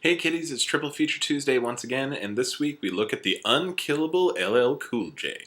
Hey kiddies, it's Triple Feature Tuesday once again, and this week we look at the Unkillable LL Cool J.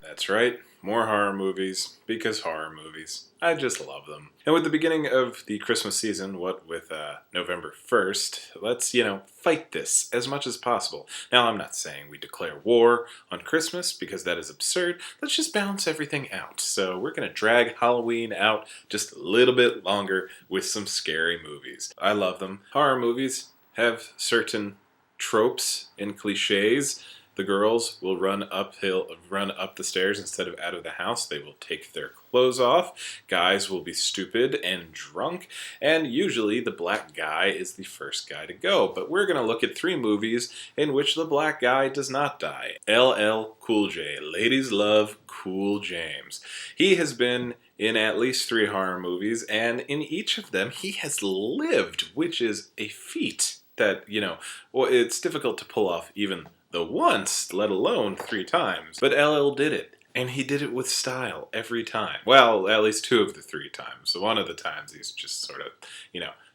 That's right, more horror movies, because horror movies. I just love them. And with the beginning of the Christmas season, what with November 1st, let's, fight this as much as possible. Now, I'm not saying we declare war on Christmas, because that is absurd. Let's just balance everything out. So we're going to drag Halloween out just a little bit longer with some scary movies. I love them. Horror movies have certain tropes and cliches. The girls will run up the stairs instead of out of the house. They will take their clothes off. Guys will be stupid and drunk. And usually the black guy is the first guy to go. But we're going to look at 3 movies in which the black guy does not die. LL Cool J. Ladies love Cool James. He has been in at least 3 horror movies, and in each of them he has lived, which is a feat that, it's difficult to pull off even the once, let alone 3 times. But LL did it, and he did it with style every time. Well, at least 2 of the 3 times. So one of the times he's just sort of,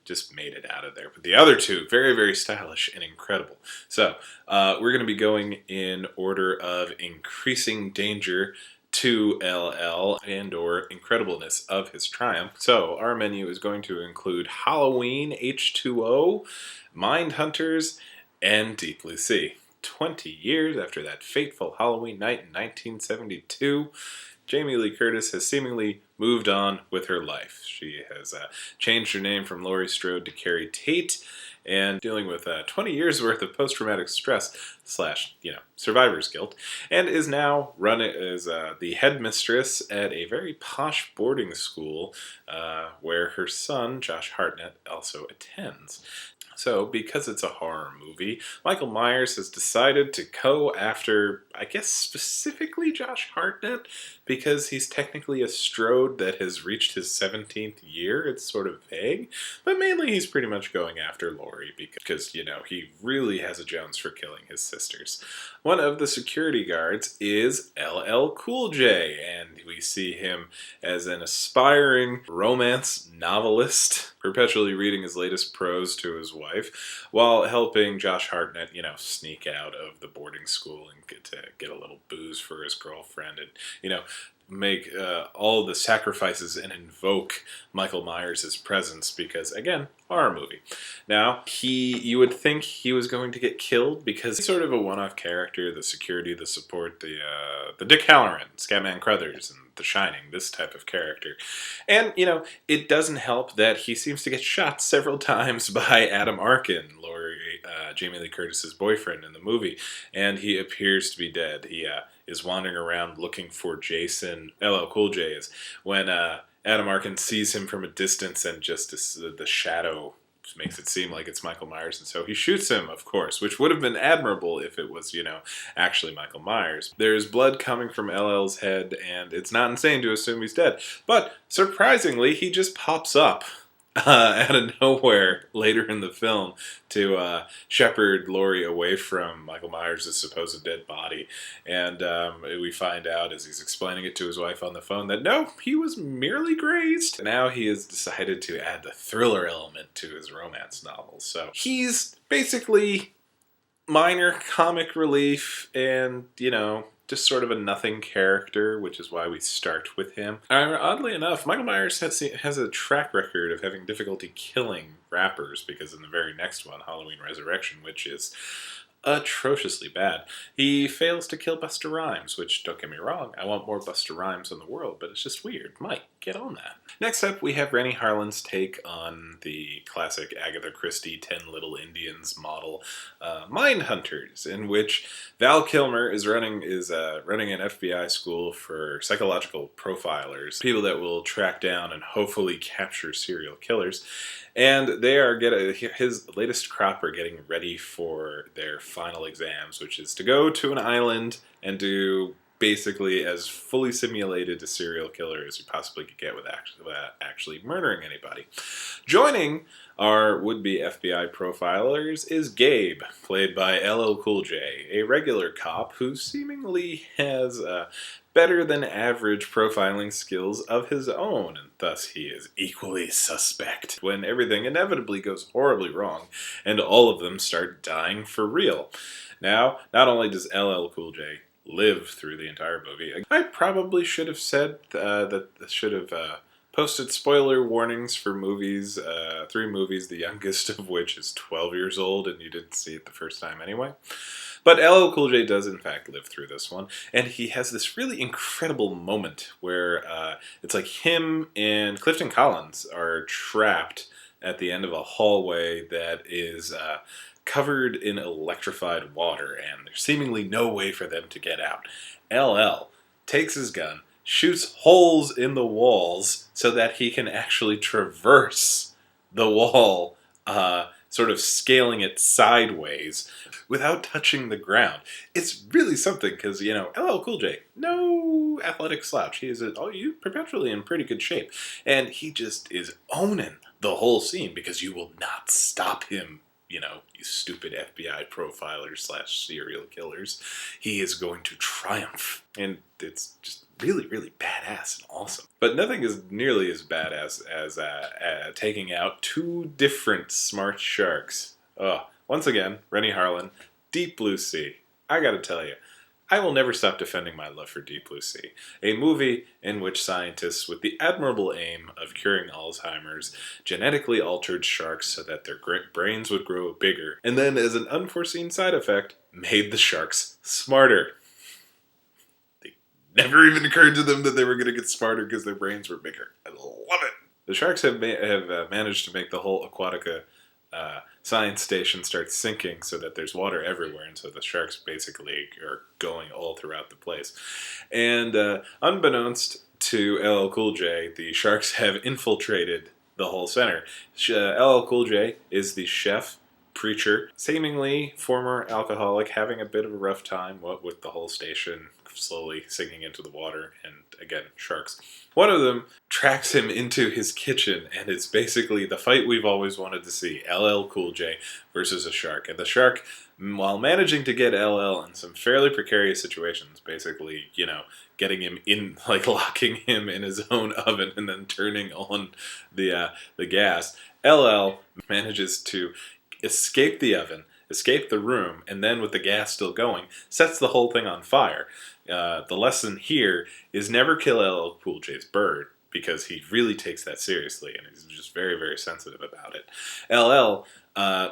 just made it out of there. But the other 2, very, very stylish and incredible. So we're going to be going in order of increasing danger to LL and or incredibleness of his triumph. So our menu is going to include Halloween, H2O, Mindhunters, and Deep Blue Sea. 20 years after that fateful Halloween night in 1972, Jamie Lee Curtis has seemingly moved on with her life. She has changed her name from Laurie Strode to Carrie Tate, and dealing with 20 years worth of post-traumatic stress / survivor's guilt, and is now running as the headmistress at a very posh boarding school where her son, Josh Hartnett, also attends. So, because it's a horror movie, Michael Myers has decided to go after, I guess, specifically Josh Hartnett, because he's technically a Strode that has reached his 17th year. It's sort of vague, but mainly he's pretty much going after Laurie because, he really has a Jones for killing his sisters. One of the security guards is LL Cool J, and we see him as an aspiring romance novelist, perpetually reading his latest prose to his wife, while helping Josh Hartnett, sneak out of the boarding school and get a little booze for his girlfriend, and, make all the sacrifices and invoke Michael Myers' presence because, again, horror movie. Now, you would think he was going to get killed because he's sort of a one-off character, the security, the support, the Dick Halloran, Scatman Crothers, and The Shining, this type of character. And, it doesn't help that he seems to get shot several times by Adam Arkin, Jamie Lee Curtis's boyfriend in the movie, and he appears to be dead. He is wandering around looking for Jason. LL Cool J is when Adam Arkin sees him from a distance, and just the shadow makes it seem like it's Michael Myers, and so he shoots him, of course, which would have been admirable if it was, actually Michael Myers. There's blood coming from LL's head, and it's not insane to assume he's dead. But surprisingly, he just pops up out of nowhere later in the film to shepherd Laurie away from Michael Myers' supposed dead body. And we find out as he's explaining it to his wife on the phone that no, he was merely grazed. Now he has decided to add the thriller element to his romance novels. So he's basically minor comic relief and, just sort of a nothing character, which is why we start with him. Oddly enough, Michael Myers has a track record of having difficulty killing rappers, because in the very next one, Halloween Resurrection, which is atrociously bad, he fails to kill Busta Rhymes, which, don't get me wrong, I want more Busta Rhymes in the world, but it's just weird. Mike, get on that. Next up, we have Rennie Harlin's take on the classic Agatha Christie 10 Little Indians model, Mindhunters, in which Val Kilmer is running an FBI school for psychological profilers, people that will track down and hopefully capture serial killers. And they are his latest crop are getting ready for their final exams, which is to go to an island and do basically as fully simulated a serial killer as you possibly could get without actually murdering anybody. Joining our would-be FBI profilers is Gabe, played by LL Cool J, a regular cop who seemingly has better than average profiling skills of his own, and thus he is equally suspect when everything inevitably goes horribly wrong and all of them start dying for real. Now, not only does LL Cool J live through the entire movie, I probably should have said posted spoiler warnings for movies, 3 movies, the youngest of which is 12 years old, and you didn't see it the first time anyway. But LL Cool J does, in fact, live through this one, and he has this really incredible moment where it's like him and Clifton Collins are trapped at the end of a hallway that is covered in electrified water, and there's seemingly no way for them to get out. LL takes his gun, shoots holes in the walls so that he can actually traverse the wall, sort of scaling it sideways without touching the ground. It's really something because, LL Cool J, no athletic slouch. He is perpetually in pretty good shape. And he just is owning the whole scene because you will not stop him. You stupid FBI profilers / serial killers. He is going to triumph. And it's just really, really badass and awesome. But nothing is nearly as badass as taking out 2 different smart sharks. Once again, Rennie Harlan, Deep Blue Sea. I gotta tell you, I will never stop defending my love for Deep Blue Sea, a movie in which scientists, with the admirable aim of curing Alzheimer's, genetically altered sharks so that their brains would grow bigger, and then, as an unforeseen side effect, made the sharks smarter. It never even occurred to them that they were going to get smarter because their brains were bigger. I love it. The sharks have managed to make the whole Aquatica science station start sinking so that there's water everywhere, and so the sharks basically are going all throughout the place. And unbeknownst to LL Cool J, the sharks have infiltrated the whole center. LL Cool J is the chef, preacher, seemingly former alcoholic, having a bit of a rough time with the whole station slowly sinking into the water, and again, sharks. One of them tracks him into his kitchen, and it's basically the fight we've always wanted to see, LL Cool J versus a shark. And the shark, while managing to get LL in some fairly precarious situations, basically, getting him in, like locking him in his own oven and then turning on the gas, LL manages to escape the oven, escape the room, and then with the gas still going, sets the whole thing on fire. The lesson here is never kill LL Cool J's bird, because he really takes that seriously and is just very, very sensitive about it. LL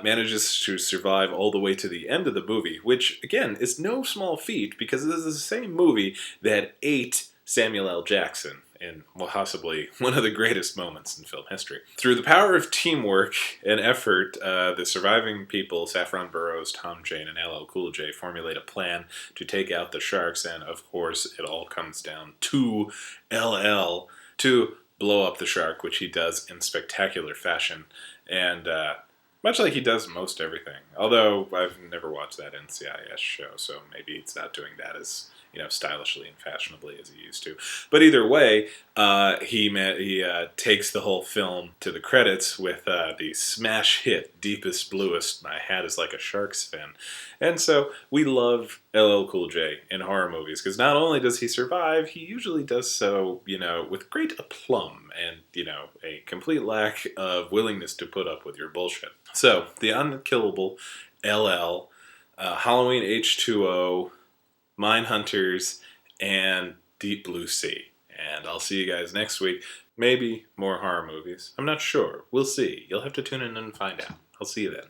manages to survive all the way to the end of the movie, which, again, is no small feat, because this is the same movie that ate Samuel L. Jackson in possibly one of the greatest moments in film history. Through the power of teamwork and effort, the surviving people, Saffron Burrows, Tom Jane, and LL Cool J, formulate a plan to take out the sharks, and of course it all comes down to LL to blow up the shark, which he does in spectacular fashion, and much like he does most everything. Although I've never watched that NCIS show, so maybe it's not doing that as stylishly and fashionably as he used to. But either way, he takes the whole film to the credits with the smash hit, Deepest Bluest, My Hat is Like a Shark's Fin. And so we love LL Cool J in horror movies, because not only does he survive, he usually does so, with great aplomb and, a complete lack of willingness to put up with your bullshit. So, the Unkillable, LL, Halloween H2O, Mindhunters, and Deep Blue Sea. And I'll see you guys next week. Maybe more horror movies. I'm not sure. We'll see. You'll have to tune in and find out. I'll see you then.